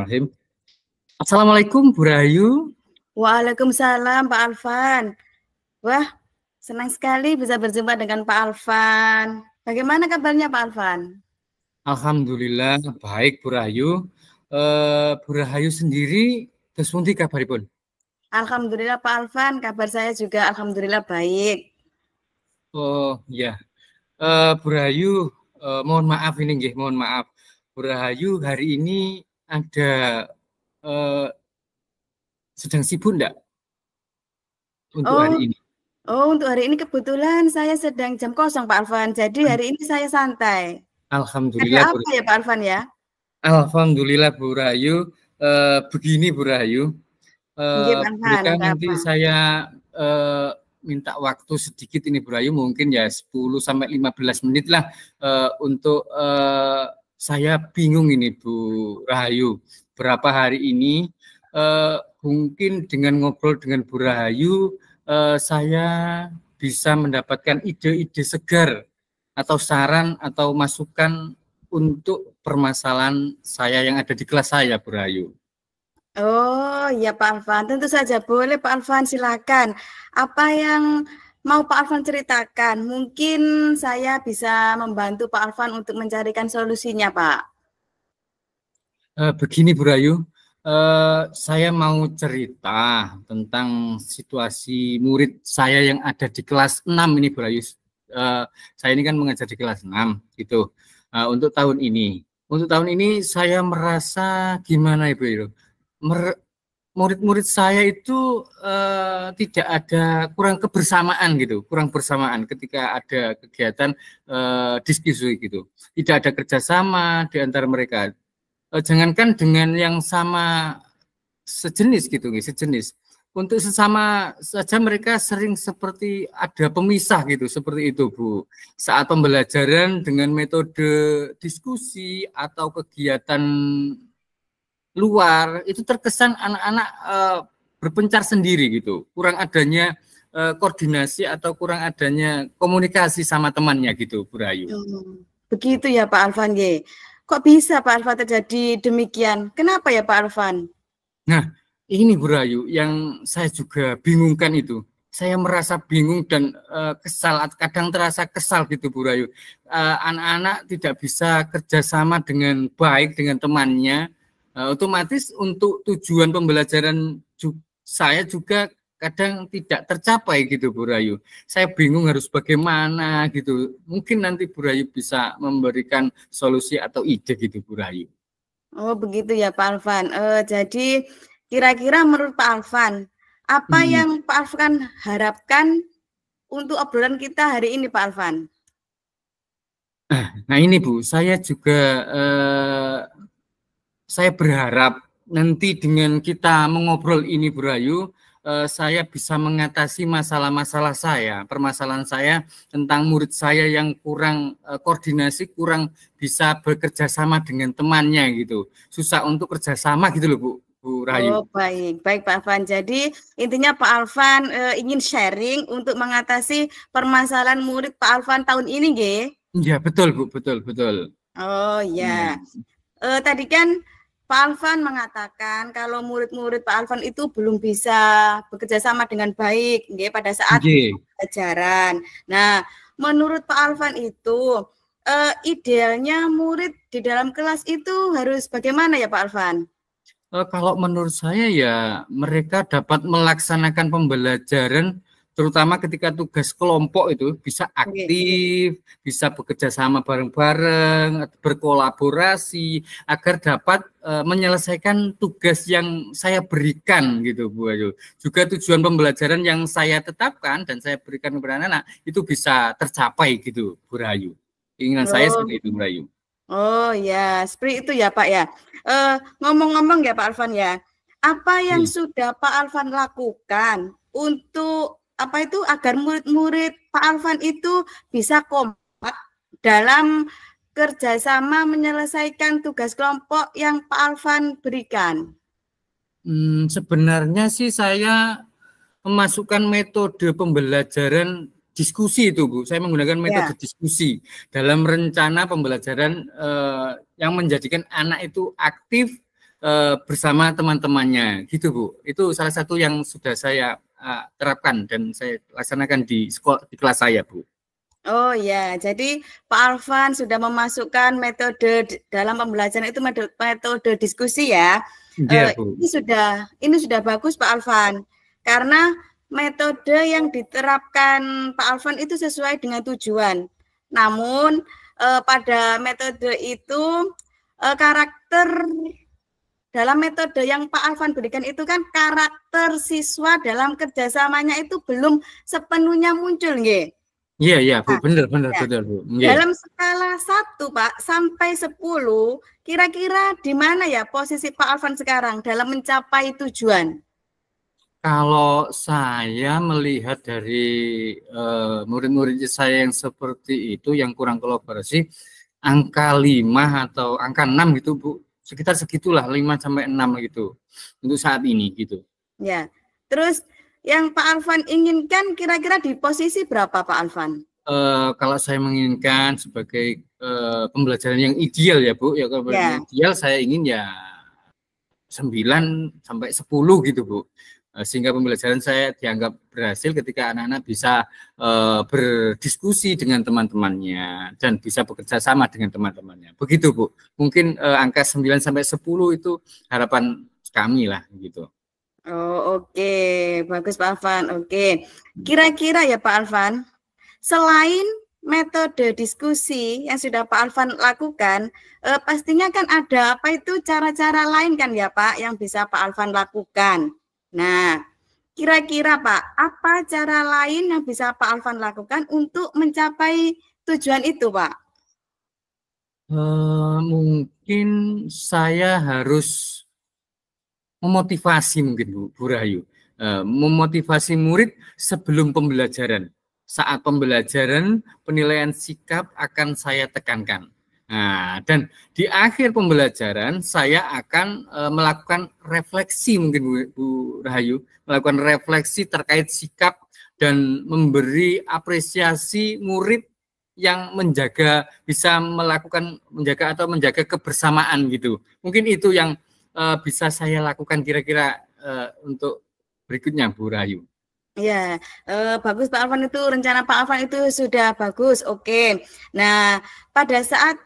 Bismillahirrahmanirrahim. Assalamualaikum Bu Rahayu. Waalaikumsalam Pak Alvan. Wah, senang sekali bisa berjumpa dengan Pak Alvan. Bagaimana kabarnya Pak Alvan? Alhamdulillah baik Bu Rahayu. Bu Rahayu sendiri terus pundi kabaripun? Alhamdulillah Pak Alvan, kabar saya juga alhamdulillah baik. Oh ya, Bu Rahayu, mohon maaf ini nggih, mohon maaf. Bu Rahayu hari ini ada sedang sibuk enggak untuk hari ini? Untuk hari ini kebetulan saya sedang jam kosong Pak Alvan. Jadi hari ini saya santai. Alhamdulillah. Ada apa ya Pak Alvan ya? Alhamdulillah Bu Rahayu. Begini Bu Rahayu. Bolehkah nanti saya minta waktu sedikit ini Bu Rahayu, mungkin ya 10-15 menit lah untuk saya bingung ini Bu Rahayu. Berapa hari ini mungkin dengan ngobrol dengan Bu Rahayu saya bisa mendapatkan ide-ide segar atau saran atau masukan untuk permasalahan saya yang ada di kelas saya Bu Rahayu. Oh ya Pak Alvan, tentu saja boleh Pak Alvan, silakan. Apa yang mau Pak Alvan ceritakan? Mungkin saya bisa membantu Pak Alvan untuk mencarikan solusinya Pak. Begini Bu Rahayu, saya mau cerita tentang situasi murid saya yang ada di kelas 6 ini Bu Rahayu. Saya ini kan mengajar di kelas 6 gitu. Untuk tahun ini. Untuk tahun ini saya merasa gimana Ibu Iro? Murid-murid saya itu tidak ada, kurang kebersamaan gitu, kurang bersamaan ketika ada kegiatan diskusi gitu. Tidak ada kerjasama di antara mereka. Jangankan dengan yang sama sejenis gitu, sejenis. Untuk sesama saja mereka sering seperti ada pemisah gitu, seperti itu Bu. Saat pembelajaran dengan metode diskusi atau kegiatan luar itu terkesan anak-anak berpencar sendiri gitu, kurang adanya koordinasi atau kurang adanya komunikasi sama temannya gitu Bu Rahayu. Begitu ya Pak Alvan G. Kok bisa Pak Alvan terjadi demikian? Kenapa ya Pak Alvan? Nah ini Bu Rahayu yang saya juga bingungkan itu. Saya merasa bingung dan kesal, kadang terasa kesal gitu Bu Rahayu. Anak-anak tidak bisa kerjasama dengan baik dengan temannya. Otomatis untuk tujuan pembelajaran saya juga kadang tidak tercapai gitu Bu Rahayu. Saya bingung harus bagaimana gitu. Mungkin nanti Bu Rahayu bisa memberikan solusi atau ide gitu Bu Rahayu. Oh begitu ya Pak Alvan. Jadi kira-kira menurut Pak Alvan, apa yang Pak Alvan harapkan untuk obrolan kita hari ini Pak Alvan? Nah ini Bu, saya juga saya berharap nanti dengan kita mengobrol ini Bu Rahayu, saya bisa mengatasi masalah-masalah saya, permasalahan saya tentang murid saya yang kurang koordinasi, kurang bisa bekerja sama dengan temannya gitu. Susah untuk kerjasama gitu loh Bu Rahayu. Oh baik Pak Alvan. Jadi intinya Pak Alvan ingin sharing untuk mengatasi permasalahan murid Pak Alvan tahun ini, Ge? Iya betul Bu, betul. Oh ya. Tadi kan Pak Alvan mengatakan kalau murid-murid Pak Alvan itu belum bisa bekerja sama dengan baik, Ge, pada saat pelajaran. Nah, menurut Pak Alvan itu idealnya murid di dalam kelas itu harus bagaimana ya Pak Alvan? Kalau menurut saya ya mereka dapat melaksanakan pembelajaran terutama ketika tugas kelompok itu bisa aktif, bisa bekerja sama bareng-bareng, berkolaborasi agar dapat menyelesaikan tugas yang saya berikan gitu Bu Ayu. Juga tujuan pembelajaran yang saya tetapkan dan saya berikan kepada anak-anak itu bisa tercapai gitu Bu Rahayu. Keinginan saya seperti itu Bu Rahayu. Oh ya, seperti itu ya Pak ya. Ngomong-ngomong ya Pak Alvan ya, apa yang sudah Pak Alvan lakukan untuk apa itu agar murid-murid Pak Alvan itu bisa kompak dalam kerjasama menyelesaikan tugas kelompok yang Pak Alvan berikan? Sebenarnya sih saya memasukkan metode pembelajaran diskusi itu Bu. Saya menggunakan metode diskusi dalam rencana pembelajaran yang menjadikan anak itu aktif, bersama teman-temannya gitu Bu. Itu salah satu yang sudah saya terapkan dan saya laksanakan di sekolah, di kelas saya Bu. Oh ya, jadi Pak Alvan sudah memasukkan metode dalam pembelajaran itu metode diskusi ya. Iya Bu. Ini sudah bagus Pak Alvan, karena metode yang diterapkan Pak Alvan itu sesuai dengan tujuan. Namun pada metode itu karakter dalam metode yang Pak Alvan berikan itu kan karakter siswa dalam kerjasamanya itu belum sepenuhnya muncul, nggih. Iya Bu, benar ya. betul Bu. Dalam skala 1 Pak sampai 10, kira-kira di mana ya posisi Pak Alvan sekarang dalam mencapai tujuan? Kalau saya melihat dari murid-murid saya yang seperti itu, yang kurang kolaborasi, angka 5 atau angka 6 gitu Bu, sekitar segitulah 5 sampai 6 gitu untuk saat ini gitu. Ya, terus yang Pak Alvan inginkan kira-kira di posisi berapa Pak Alvan? Kalau saya menginginkan sebagai pembelajaran yang ideal ya Bu, ya kalau ideal saya ingin ya 9 sampai 10 gitu Bu. Sehingga pembelajaran saya dianggap berhasil ketika anak-anak bisa berdiskusi dengan teman-temannya dan bisa bekerja sama dengan teman-temannya. Begitu Bu. Mungkin angka 9 sampai 10 itu harapan kami lah gitu. Oh, oke. Bagus Pak Alvan. Oke. Kira-kira ya Pak Alvan, selain metode diskusi yang sudah Pak Alvan lakukan, pastinya kan ada apa itu cara-cara lain kan ya Pak yang bisa Pak Alvan lakukan. Nah, kira-kira Pak, apa cara lain yang bisa Pak Alvan lakukan untuk mencapai tujuan itu Pak? Mungkin saya harus memotivasi mungkin Bu Rahayu, memotivasi murid sebelum pembelajaran. Saat pembelajaran, penilaian sikap akan saya tekankan. Nah, dan di akhir pembelajaran saya akan melakukan refleksi mungkin Bu Rahayu, melakukan refleksi terkait sikap dan memberi apresiasi murid yang bisa menjaga atau menjaga kebersamaan gitu. Mungkin itu yang bisa saya lakukan kira-kira untuk berikutnya Bu Rahayu. Ya, bagus Pak Alvan, itu rencana Pak Alvan itu sudah bagus. Oke. Nah, pada saat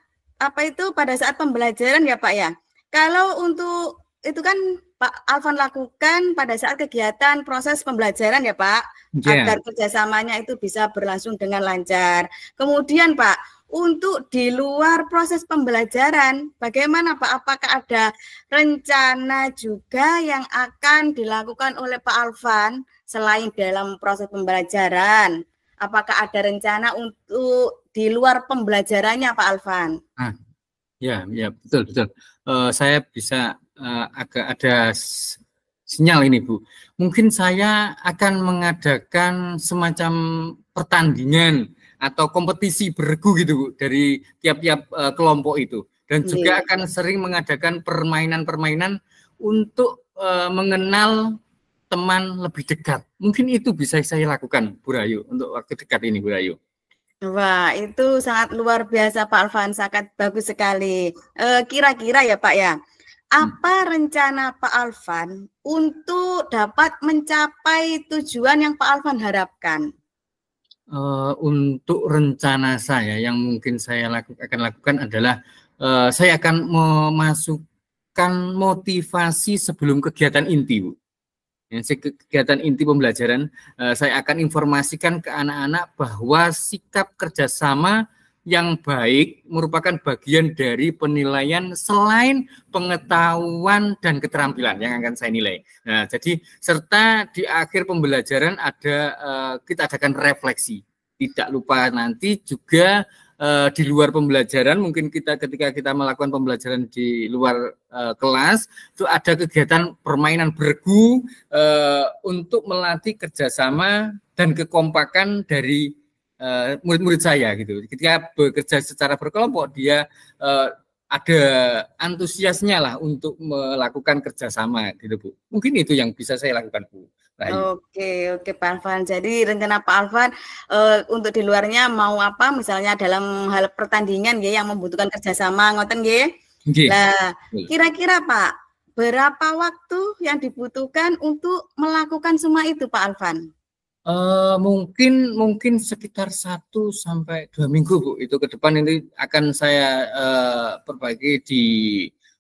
pembelajaran ya Pak ya. Kalau untuk itu kan Pak Alvan lakukan pada saat kegiatan proses pembelajaran ya Pak, agar kerjasamanya itu bisa berlangsung dengan lancar. Kemudian Pak, untuk di luar proses pembelajaran, bagaimana Pak? Apakah ada rencana juga yang akan dilakukan oleh Pak Alvan selain dalam proses pembelajaran? Apakah ada rencana untuk di luar pembelajarannya Pak Alvan? Ya betul. Saya bisa agak ada sinyal ini Bu. Mungkin saya akan mengadakan semacam pertandingan atau kompetisi bergu gitu Bu, dari tiap-tiap kelompok itu, dan juga akan sering mengadakan permainan-permainan untuk mengenal teman lebih dekat. Mungkin itu bisa saya lakukan Bu Rahayu untuk waktu dekat ini Bu Rahayu. Wah, itu sangat luar biasa Pak Alvan, sangat bagus sekali. Kira-kira ya Pak ya, apa rencana Pak Alvan untuk dapat mencapai tujuan yang Pak Alvan harapkan? Untuk rencana saya yang mungkin saya akan lakukan adalah saya akan memasukkan motivasi sebelum kegiatan inti Bu. Kegiatan inti pembelajaran, saya akan informasikan ke anak-anak bahwa sikap kerjasama yang baik merupakan bagian dari penilaian selain pengetahuan dan keterampilan yang akan saya nilai. Nah, jadi serta di akhir pembelajaran kita adakan refleksi. Tidak lupa nanti juga di luar pembelajaran, mungkin ketika kita melakukan pembelajaran di luar kelas, itu ada kegiatan permainan bergu untuk melatih kerjasama dan kekompakan dari murid-murid saya gitu. Ketika bekerja secara berkelompok, dia ada antusiasnya lah untuk melakukan kerjasama gitu Bu. Mungkin itu yang bisa saya lakukan Bu. Oke Pak Alvan. Jadi rencana Pak Alvan untuk di luarnya mau apa? Misalnya dalam hal pertandingan ya yang membutuhkan kerjasama, ngoten nggih. Nah, kira-kira Pak, berapa waktu yang dibutuhkan untuk melakukan semua itu, Pak Alvan? Mungkin sekitar 1 sampai 2 minggu, Bu. Itu ke depan ini akan saya perbaiki di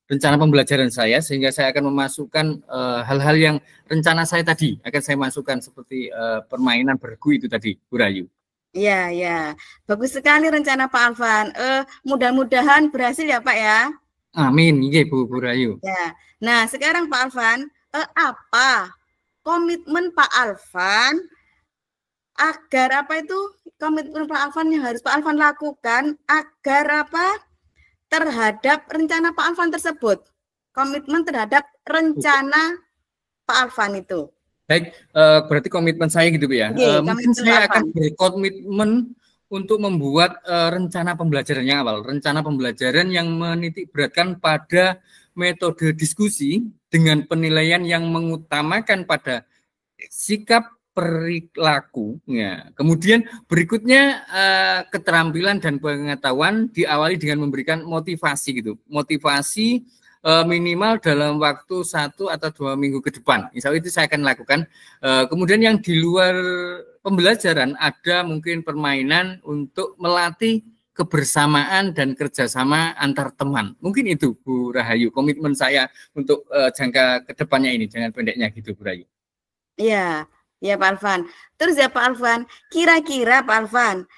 rencana pembelajaran saya, sehingga saya akan memasukkan hal-hal yang rencana saya tadi akan saya masukkan seperti permainan bergu itu tadi, Bu Rahayu. Iya, ya, bagus sekali rencana Pak Alvan. Mudah-mudahan berhasil ya, Pak ya. Amin, iya Bu Rahayu. Ya, nah sekarang Pak Alvan, apa komitmen Pak Alvan agar apa itu komitmen Pak Alvan yang harus Pak Alvan lakukan agar apa terhadap rencana Pak Alvan tersebut, komitmen terhadap rencana Pak Alvan itu. Baik, berarti komitmen saya gitu Bu ya. Mungkin saya akan berkomitmen untuk membuat rencana pembelajaran yang awal, rencana pembelajaran yang menitik beratkan pada metode diskusi dengan penilaian yang mengutamakan pada sikap perilaku. Ya. Kemudian berikutnya keterampilan dan pengetahuan diawali dengan memberikan motivasi gitu, motivasi minimal dalam waktu 1 atau 2 minggu ke depan. Insya Allah itu saya akan lakukan. Kemudian yang di luar pembelajaran ada mungkin permainan untuk melatih kebersamaan dan kerjasama antar teman. Mungkin itu Bu Rahayu, komitmen saya untuk jangka kedepannya ini, jangan pendeknya gitu Bu Rahayu. Iya. Ya Pak Alvan. Terus ya Pak Alvan, kira-kira Pak Alvan,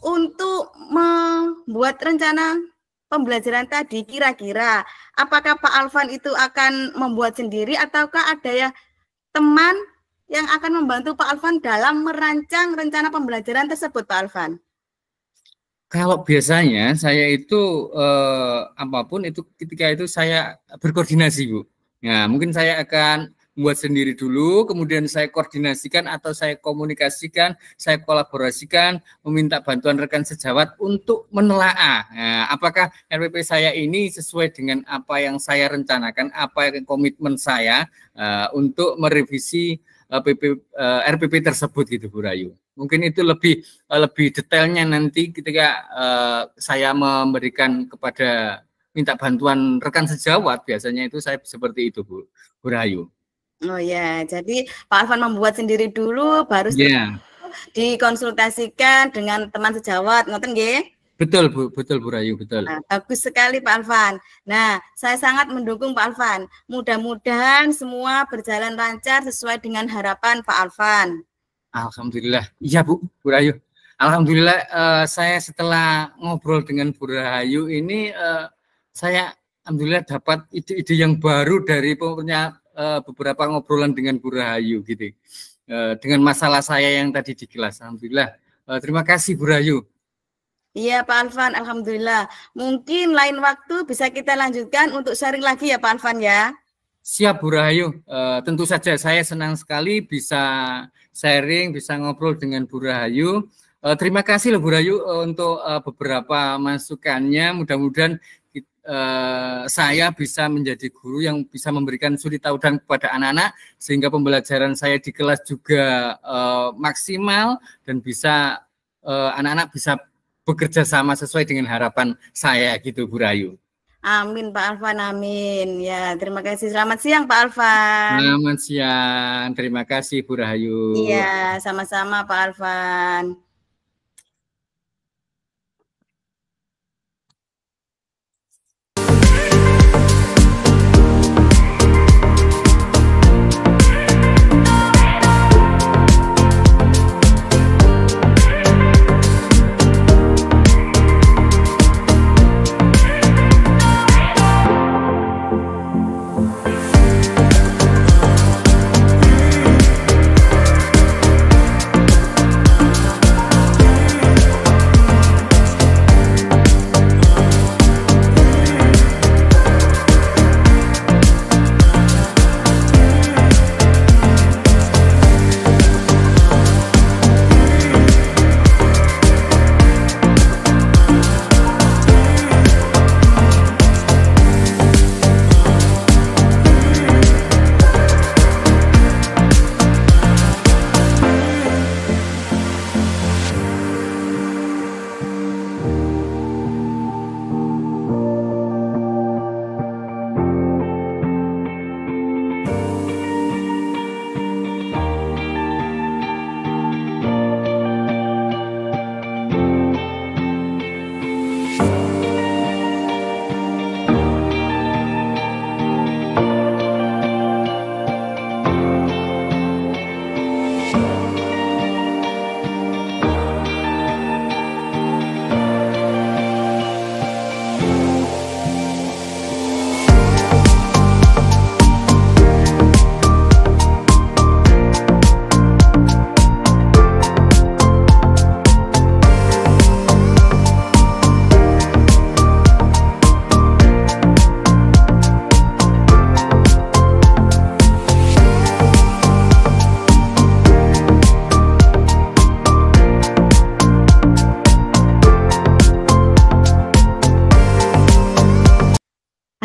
untuk membuat rencana pembelajaran tadi, kira-kira apakah Pak Alvan itu akan membuat sendiri ataukah ada ya teman yang akan membantu Pak Alvan dalam merancang rencana pembelajaran tersebut, Pak Alvan? Kalau biasanya saya itu apapun itu ketika itu saya berkoordinasi Bu. Nah mungkin saya akan buat sendiri dulu, kemudian saya koordinasikan atau saya komunikasikan, saya kolaborasikan, meminta bantuan rekan sejawat untuk menelaah apakah RPP saya ini sesuai dengan apa yang saya rencanakan, apa yang komitmen saya untuk merevisi RPP tersebut gitu Bu Rahayu. Mungkin itu lebih detailnya nanti ketika saya memberikan kepada minta bantuan rekan sejawat, biasanya itu saya seperti itu Bu Rahayu. Oh ya, jadi Pak Alvan membuat sendiri dulu, baru dikonsultasikan dengan teman sejawat, ngoten nggih? Betul Bu Rahayu, betul. Nah, bagus sekali Pak Alvan. Nah, saya sangat mendukung Pak Alvan. Mudah-mudahan semua berjalan lancar sesuai dengan harapan Pak Alvan. Alhamdulillah, iya Bu Rahayu. Alhamdulillah, saya setelah ngobrol dengan Bu Rahayu ini, saya alhamdulillah dapat ide-ide yang baru dari beberapa ngobrolan dengan Bu Rahayu gitu, dengan masalah saya yang tadi di kelas. Alhamdulillah, terima kasih Bu Rahayu. Iya Pak Alvan, alhamdulillah. Mungkin lain waktu bisa kita lanjutkan untuk sharing lagi ya Pak Alvan ya. Siap Bu Rahayu, tentu saja saya senang sekali bisa sharing, bisa ngobrol dengan Bu Rahayu. Terima kasih loh Bu Rahayu untuk beberapa masukannya. Mudah-mudahan saya bisa menjadi guru yang bisa memberikan suri taudan kepada anak-anak sehingga pembelajaran saya di kelas juga maksimal dan bisa anak-anak bisa bekerja sama sesuai dengan harapan saya gitu Bu Rahayu. Amin Pak Alvan, amin. Ya, terima kasih. Selamat siang Pak Alvan. Selamat siang. Terima kasih Bu Rahayu. Iya, sama-sama Pak Alvan.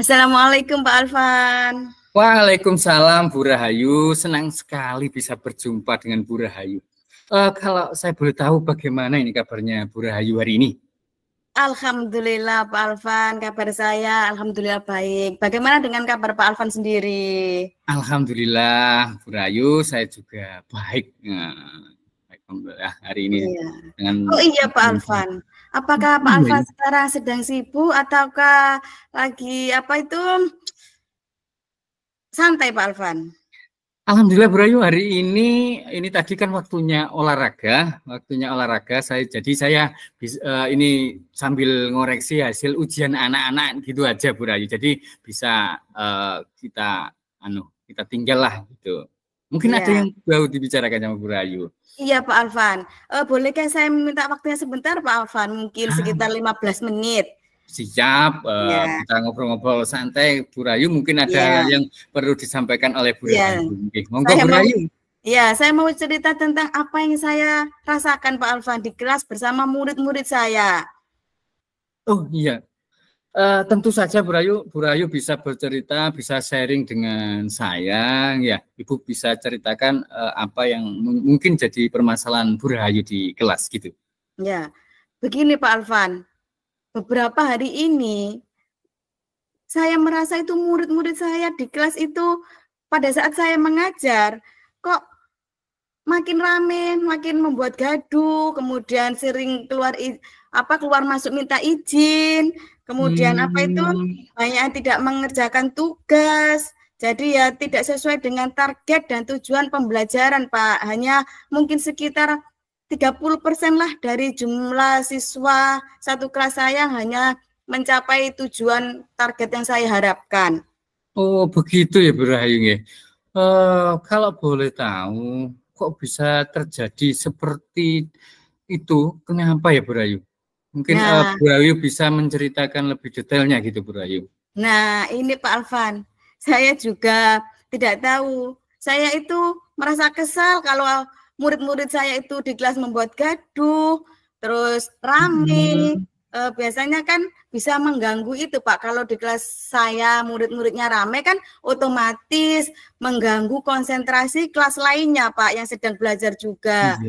Assalamualaikum Pak Alvan. Waalaikumsalam Bu Rahayu, senang sekali bisa berjumpa dengan Bu Rahayu. Kalau saya boleh tahu bagaimana ini kabarnya Bu Rahayu hari ini? Alhamdulillah Pak Alvan, kabar saya alhamdulillah baik. Bagaimana dengan kabar Pak Alvan sendiri? Alhamdulillah Bu Rahayu, saya juga baik. Alhamdulillah hari ini. Iya. Dengan oh iya Pak Alvan, apakah Pak Alvan sekarang sedang sibuk ataukah lagi santai Pak Alvan? Alhamdulillah Bu Rahayu, hari ini tadi kan waktunya olahraga jadi saya ini sambil ngoreksi hasil ujian anak-anak gitu aja Bu Rahayu. Jadi bisa kita tinggal lah gitu. Mungkin ada yang baru dibicarakan sama Bu Rahayu. Iya Pak Alvan, bolehkah saya minta waktunya sebentar Pak Alvan, mungkin sekitar 15 menit. Siap, kita ngobrol-ngobrol santai Bu Rahayu, mungkin ada yang perlu disampaikan oleh Bu Rahayu. Monggo Bu Rahayu. Ya, saya mau cerita tentang apa yang saya rasakan Pak Alvan di kelas bersama murid-murid saya. Oh iya, tentu saja Bu Rahayu bisa bercerita, bisa sharing dengan saya, ya Ibu bisa ceritakan apa yang mungkin jadi permasalahan Bu Rahayu di kelas gitu. Ya, begini Pak Alvan. Beberapa hari ini saya merasa itu murid-murid saya di kelas itu pada saat saya mengajar kok makin rame, makin membuat gaduh, kemudian sering keluar masuk minta izin, kemudian banyak yang tidak mengerjakan tugas. Jadi ya tidak sesuai dengan target dan tujuan pembelajaran Pak. Hanya mungkin sekitar 30% lah dari jumlah siswa satu kelas saya hanya mencapai tujuan target yang saya harapkan. Oh begitu ya Bu Rahayu. Kalau boleh tahu kok bisa terjadi seperti itu, kenapa ya Bu Rahayu? Mungkin Bu Rahayu bisa menceritakan lebih detailnya gitu Bu Rahayu. Nah ini Pak Alvan, saya juga tidak tahu. Saya itu merasa kesal kalau murid-murid saya itu di kelas membuat gaduh, terus rame. Biasanya kan bisa mengganggu itu Pak. Kalau di kelas saya murid-muridnya rame kan otomatis mengganggu konsentrasi kelas lainnya Pak yang sedang belajar juga.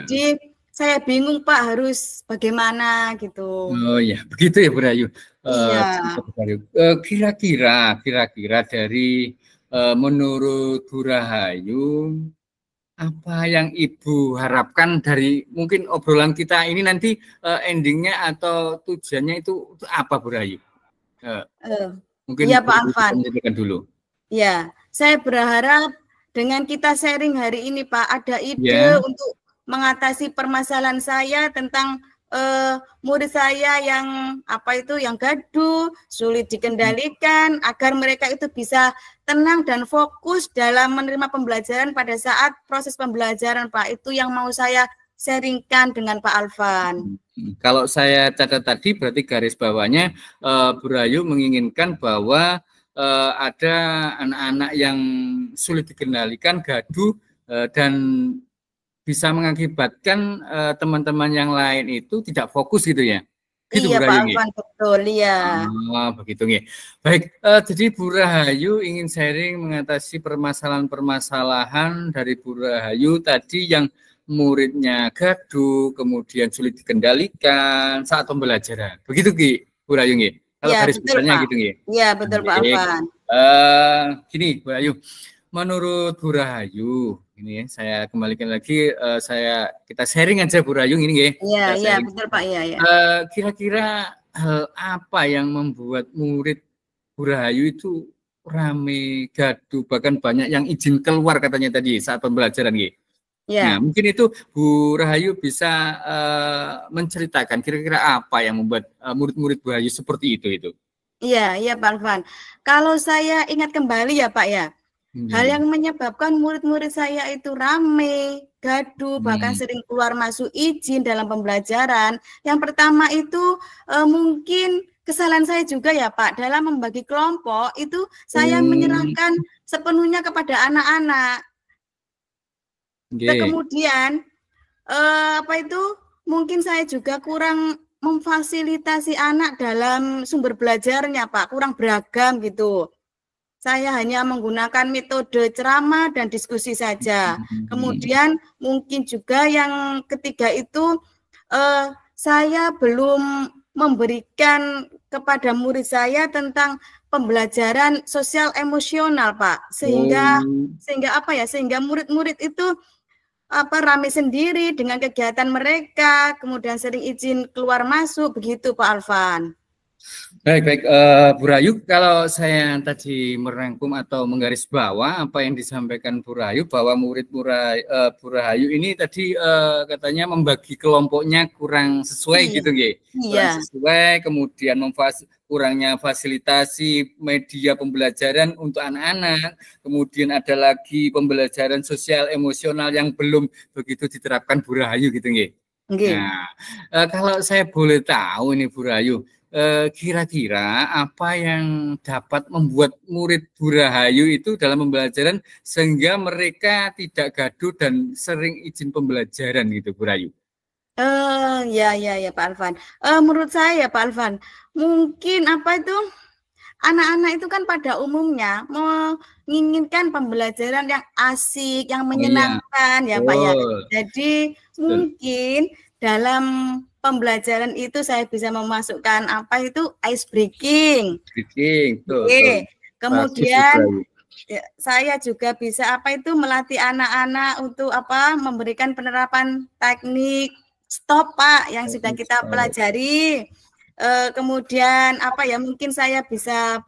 Jadi saya bingung Pak harus bagaimana gitu. Oh ya, begitu ya Bu Rahayu. Kira-kira dari menurut Bu Rahayu, apa yang Ibu harapkan dari mungkin obrolan kita ini nanti endingnya atau tujuannya itu apa Bu Rahayu? Mungkin ya Pak Alvan dulu. Ya, saya berharap dengan kita sharing hari ini Pak ada ide untuk mengatasi permasalahan saya tentang murid saya yang yang gaduh, sulit dikendalikan, agar mereka itu bisa tenang dan fokus dalam menerima pembelajaran pada saat proses pembelajaran Pak. Itu yang mau saya sharingkan dengan Pak Alvan. Kalau saya catat tadi berarti garis bawahnya Bu Rahayu menginginkan bahwa ada anak-anak yang sulit dikendalikan, gaduh dan bisa mengakibatkan teman-teman yang lain itu tidak fokus gitu ya. Gitu, iya Pak Alvan, betul ya. Begitu ya. Baik, jadi Bu Rahayu ingin sharing mengatasi permasalahan-permasalahan dari Bu Rahayu tadi yang muridnya gaduh, kemudian sulit dikendalikan saat pembelajaran. Begitu Ki, Bu Rahayu nggih. Kalau garis besarnya gitu nggih. Iya, betul Pak Alvan. Gini Bu Rahayu, menurut Bu Rahayu, ini saya kembalikan lagi, kita sharing aja Bu Rahayu ini nggih. Iya, betul Pak, iya. Kira-kira hal apa yang membuat murid Bu Rahayu itu rame, gaduh, bahkan banyak yang izin keluar katanya tadi saat pembelajaran nggih. Ya. Nah, mungkin itu Bu Rahayu bisa menceritakan kira-kira apa yang membuat murid-murid Bu Rahayu seperti itu. Iya Pak Alvan. Kalau saya ingat kembali ya Pak ya, hal yang menyebabkan murid-murid saya itu rame, gaduh, bahkan sering keluar masuk izin dalam pembelajaran. Yang pertama itu mungkin kesalahan saya juga ya Pak, dalam membagi kelompok itu saya menyerahkan sepenuhnya kepada anak-anak. Kemudian mungkin saya juga kurang memfasilitasi anak dalam sumber belajarnya, Pak, kurang beragam gitu. Saya hanya menggunakan metode ceramah dan diskusi saja. Kemudian mungkin juga yang ketiga itu saya belum memberikan kepada murid saya tentang pembelajaran sosial emosional, Pak. Sehingga apa ya? Sehingga murid-murid itu rame sendiri dengan kegiatan mereka, kemudian sering izin keluar masuk begitu, Pak Alvan. Baik, Bu Rayu, kalau saya tadi merangkum atau menggaris bawah apa yang disampaikan Bu Rayu, bahwa murid Bu Rayu ini tadi katanya membagi kelompoknya kurang sesuai gitu, nggih. Kurang sesuai, kemudian kurangnya fasilitasi media pembelajaran untuk anak-anak, kemudian ada lagi pembelajaran sosial emosional yang belum begitu diterapkan Bu Rayu gitu, nggih. Nah, kalau saya boleh tahu ini Bu Rayu, kira-kira apa yang dapat membuat murid Bu Rahayu itu dalam pembelajaran sehingga mereka tidak gaduh dan sering izin pembelajaran gitu, Bu Rahayu? Ya Pak Alvan. Menurut saya Pak Alvan, mungkin anak-anak itu kan pada umumnya menginginkan pembelajaran yang asik, yang menyenangkan, ya Pak ya. Jadi mungkin dalam pembelajaran itu saya bisa memasukkan ice breaking. Kemudian saya juga bisa melatih anak-anak untuk memberikan penerapan teknik stop, Pak, yang sudah kita pelajari. Kemudian mungkin saya bisa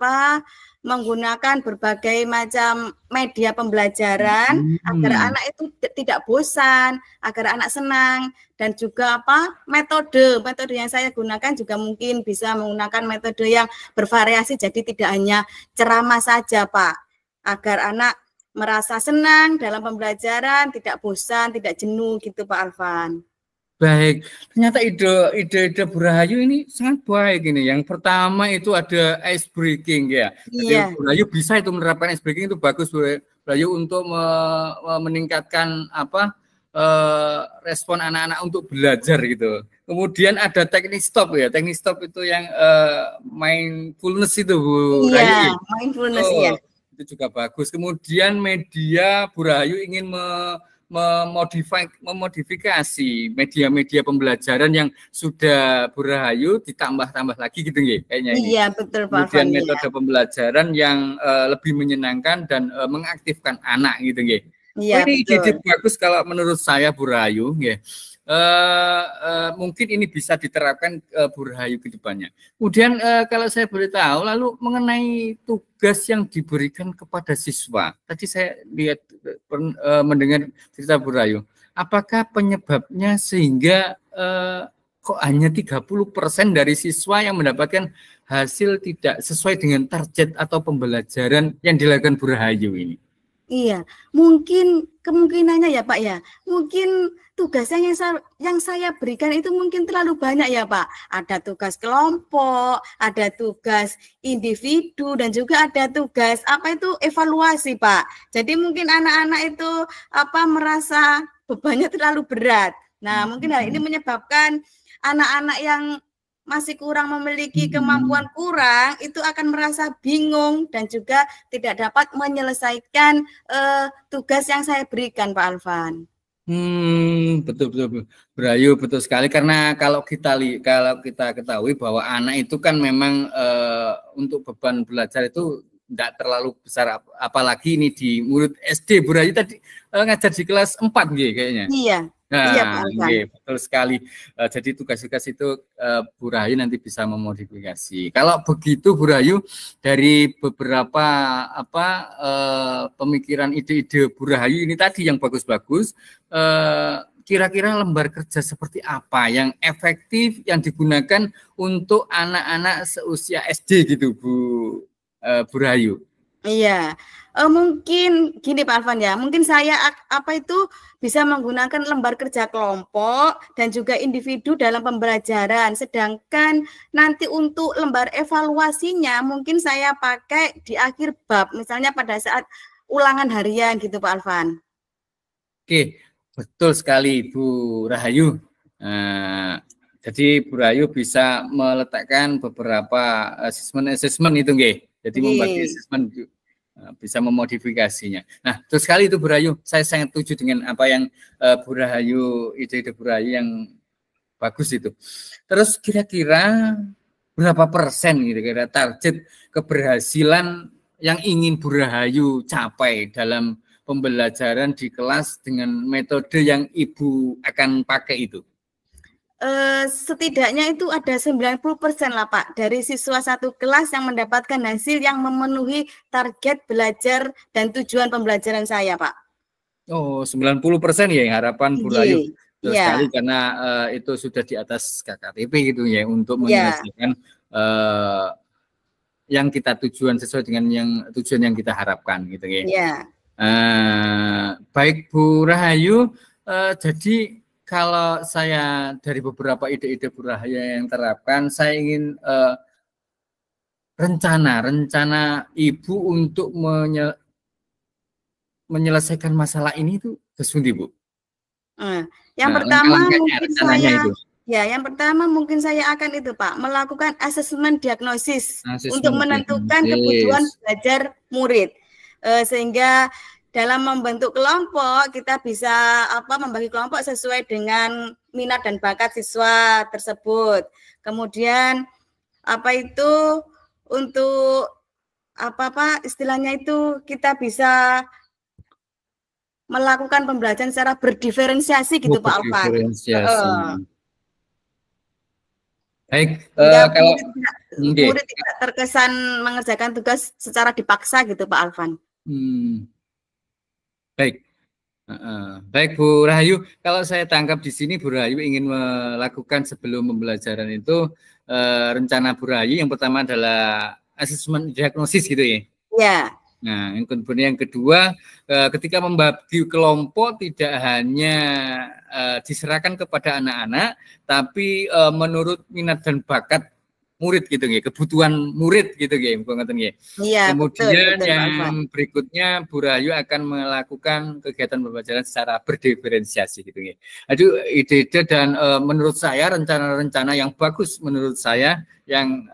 menggunakan berbagai macam media pembelajaran agar anak itu tidak bosan, agar anak senang, dan juga metode yang saya gunakan juga mungkin bisa menggunakan metode yang bervariasi, jadi tidak hanya ceramah saja, Pak, agar anak merasa senang dalam pembelajaran, tidak bosan, tidak jenuh gitu, Pak Alvan. Baik, ternyata ide Bu Rahayu ini sangat baik ini. Yang pertama itu ada ice breaking ya. Jadi Bu Rahayu bisa itu menerapkan ice breaking, itu bagus Bu Rahayu untuk meningkatkan respon anak-anak untuk belajar gitu. Kemudian ada teknik stop ya. Teknik stop itu yang mindfulness itu Bu Rahayu. Iya, mindfulness ya. Itu juga bagus. Kemudian media Bu Rahayu ingin memodifikasi media-media pembelajaran yang sudah Bu Rahayu ditambah-tambah lagi gitu nggih kayaknya ini. Iya, betul Pak. Kemudian metode pembelajaran yang lebih menyenangkan dan mengaktifkan anak gitu nggih. Iya, ini ide bagus kalau menurut saya Bu Rahayu nggih. Mungkin ini bisa diterapkan Bu Rahayu ke depannya. Kemudian kalau saya boleh tahu, lalu mengenai tugas yang diberikan kepada siswa. Tadi saya lihat mendengar cerita Bu Rahayu. Apakah penyebabnya sehingga kok hanya 30% dari siswa yang mendapatkan hasil tidak sesuai dengan target atau pembelajaran yang dilakukan Bu Rahayu ini? Iya, mungkin kemungkinannya ya Pak ya, mungkin tugasnya yang saya berikan itu mungkin terlalu banyak ya Pak. Ada tugas kelompok, ada tugas individu, dan juga ada tugas evaluasi Pak. Jadi mungkin anak-anak itu merasa bebannya terlalu berat. Nah, mungkin hal ini menyebabkan anak-anak yang masih kurang memiliki kemampuan kurang itu akan merasa bingung dan juga tidak dapat menyelesaikan tugas yang saya berikan, Pak Alvan. Betul Rahayu, betul sekali, karena kalau kita ketahui bahwa anak itu kan memang untuk beban belajar itu tidak terlalu besar, apalagi ini di murid SD. Bu Rahayu tadi ngajar di kelas 4 nggih kayaknya. Iya. Nah, iya, Pak, betul sekali. Jadi tugas-tugas itu Bu Rahayu nanti bisa memodifikasi. Kalau begitu Bu Rahayu, dari beberapa pemikiran ide-ide Bu Rahayu ini tadi yang bagus-bagus, kira-kira lembar kerja seperti apa yang efektif yang digunakan untuk anak-anak seusia SD gitu Bu Rahayu? Iya. Mungkin gini Pak Alvan ya, mungkin saya bisa menggunakan lembar kerja kelompok dan juga individu dalam pembelajaran, sedangkan nanti untuk lembar evaluasinya mungkin saya pakai di akhir bab, misalnya pada saat ulangan harian gitu Pak Alvan. Oke, betul sekali Bu Rahayu. Jadi Bu Rahayu bisa meletakkan beberapa asesmen itu nggih. Jadi membagi asesmen bisa memodifikasinya. Nah, terus sekali itu Bu Rahayu, saya sangat setuju dengan apa yang Bu Rahayu, ide-ide Bu Rahayu yang bagus itu. Terus kira-kira berapa persen kira-kira target keberhasilan yang ingin Bu Rahayu capai dalam pembelajaran di kelas dengan metode yang Ibu akan pakai itu? Setidaknya itu ada 90% lah Pak dari siswa satu kelas yang mendapatkan hasil yang memenuhi target belajar dan tujuan pembelajaran saya Pak. Oh, 90% ya harapan Bu Rahayu. Terus sekali karena itu sudah di atas KKTP gitu ya untuk menyelesaikan yang kita tujuan sesuai dengan yang tujuan yang kita harapkan gitu ya. Baik Bu Rahayu, jadi kalau saya dari beberapa ide-ide Bu Rahayu yang terapkan, saya ingin rencana Ibu untuk menyelesaikan masalah ini itu sesundi Bu. Yang pertama mungkin yang pertama mungkin saya akan itu Pak, melakukan asesmen diagnosis untuk menentukan kebutuhan belajar murid, sehingga dalam membentuk kelompok kita bisa membagi kelompok sesuai dengan minat dan bakat siswa tersebut. Kemudian untuk istilahnya itu kita bisa melakukan pembelajaran secara berdiferensiasi gitu Pak Alvan. Baik, kalau murid tidak terkesan mengerjakan tugas secara dipaksa gitu Pak Alvan. Baik, baik Bu Rahayu. Kalau saya tangkap di sini Bu Rahayu ingin melakukan sebelum pembelajaran itu rencana Bu Rahayu yang pertama adalah asesmen diagnosis gitu ya. Ya. Nah, kemudian yang kedua ketika membagi kelompok tidak hanya diserahkan kepada anak-anak, tapi menurut minat dan bakat murid gitu ya, kebutuhan murid gitu ya, Iya, kemudian betul, yang berikutnya Bu Rahayu akan melakukan kegiatan pembelajaran secara berdiferensiasi gitu ya. Aduh, ide-ide dan menurut saya rencana-rencana yang bagus menurut saya yang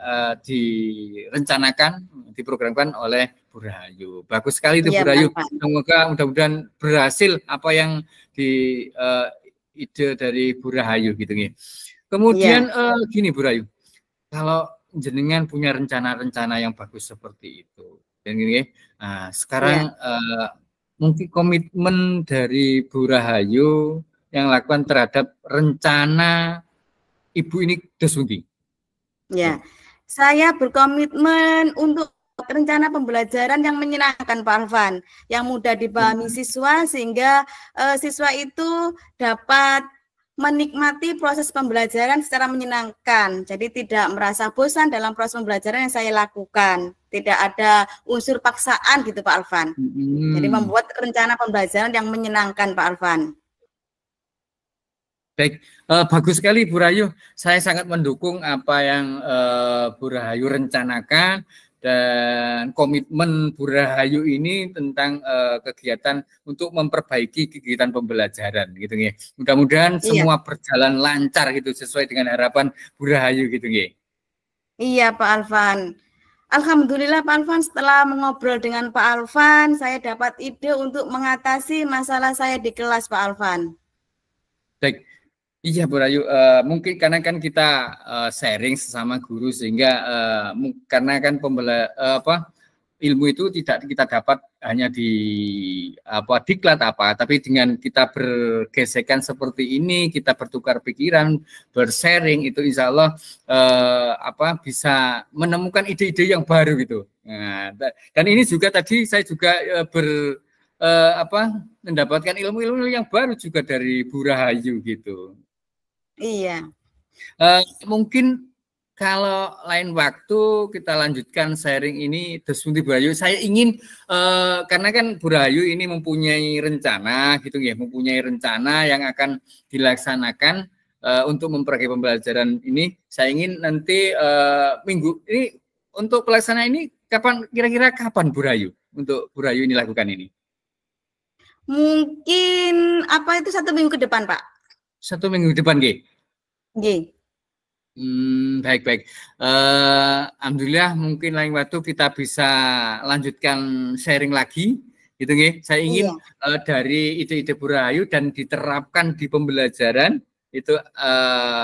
direncanakan, diprogramkan oleh Bu Rahayu. Bagus sekali itu Bu Rahayu. Semoga mudah-mudahan berhasil apa yang di ide dari Bu Rahayu gitu ya. Kemudian gini Bu Rahayu. Kalau jenengan punya rencana-rencana yang bagus seperti itu, dan gini, sekarang mungkin komitmen dari Bu Rahayu yang lakukan terhadap rencana Ibu ini sesundi. Ya, saya berkomitmen untuk rencana pembelajaran yang menyenangkan Pak Alvan, yang mudah dipahami siswa sehingga siswa itu dapat menikmati proses pembelajaran secara menyenangkan. Jadi tidak merasa bosan dalam proses pembelajaran yang saya lakukan. Tidak ada unsur paksaan gitu Pak Alvan. Jadi membuat rencana pembelajaran yang menyenangkan Pak Alvan. Baik, bagus sekali Bu Rahayu. Saya sangat mendukung apa yang Bu Rahayu rencanakan. Dan komitmen Bu Rahayu ini tentang kegiatan untuk memperbaiki kegiatan pembelajaran gitu ya. Mudah-mudahan semua berjalan lancar gitu sesuai dengan harapan Bu Rahayu gitu ya. Iya Pak Alvan. Alhamdulillah Pak Alvan, setelah mengobrol dengan Pak Alvan, saya dapat ide untuk mengatasi masalah saya di kelas Pak Alvan. Baik. Iya Bu Rahayu, mungkin karena kan kita sharing sesama guru sehingga karena kan ilmu itu tidak kita dapat hanya di diklat tapi dengan kita bergesekan seperti ini, kita bertukar pikiran, bersharing itu insya Allah bisa menemukan ide-ide yang baru gitu. Nah, dan ini juga tadi saya juga mendapatkan ilmu-ilmu yang baru juga dari Bu Rahayu gitu. Iya. Mungkin kalau lain waktu kita lanjutkan sharing ini Desunti Bu Rahayu. Saya ingin karena kan Bu Rahayu ini mempunyai rencana gitu ya, mempunyai rencana yang akan dilaksanakan untuk memperbaiki pembelajaran ini. Saya ingin nanti minggu ini untuk pelaksanaan ini kira-kira kapan Bu Rahayu untuk Bu Rahayu ini lakukan ini? Mungkin 1 minggu ke depan Pak. 1 minggu depan, G. Baik-baik. Alhamdulillah mungkin lain waktu kita bisa lanjutkan sharing lagi. Gitu nggih. Saya ingin dari ide-ide Bu Rahayu dan diterapkan di pembelajaran itu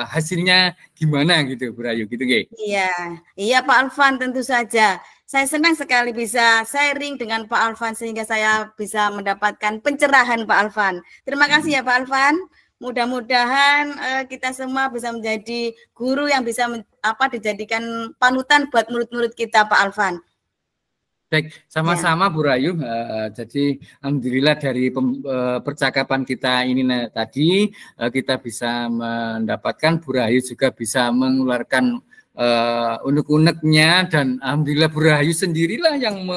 hasilnya gimana gitu Bu Rahayu gitu nggih. Iya Pak Alvan, tentu saja. Saya senang sekali bisa sharing dengan Pak Alvan sehingga saya bisa mendapatkan pencerahan Pak Alvan. Terima kasih ya Pak Alvan. Mudah-mudahan kita semua bisa menjadi guru yang bisa dijadikan panutan buat murid-murid kita Pak Alvan. Baik, sama-sama Bu Rahayu. Jadi alhamdulillah dari percakapan kita ini tadi kita bisa mendapatkan Bu Rahayu juga bisa mengeluarkan unek-uneknya, dan alhamdulillah Bu Rahayu sendirilah yang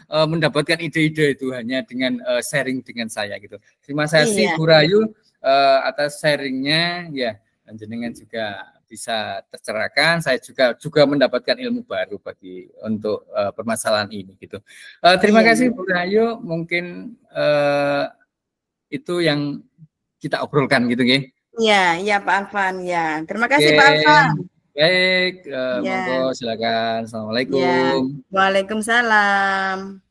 mendapatkan ide-ide itu hanya dengan sharing dengan saya gitu. Terima kasih Bu Rahayu atas sharingnya ya, dan jenengan juga bisa tercerahkan. Saya juga mendapatkan ilmu baru untuk permasalahan ini gitu. Terima kasih Bu Rahayu, mungkin itu yang kita obrolkan gitu nggih. Iya Pak Alvan ya. Terima kasih Pak Alvan. Baik, monggo silakan. Assalamualaikum. Waalaikumsalam.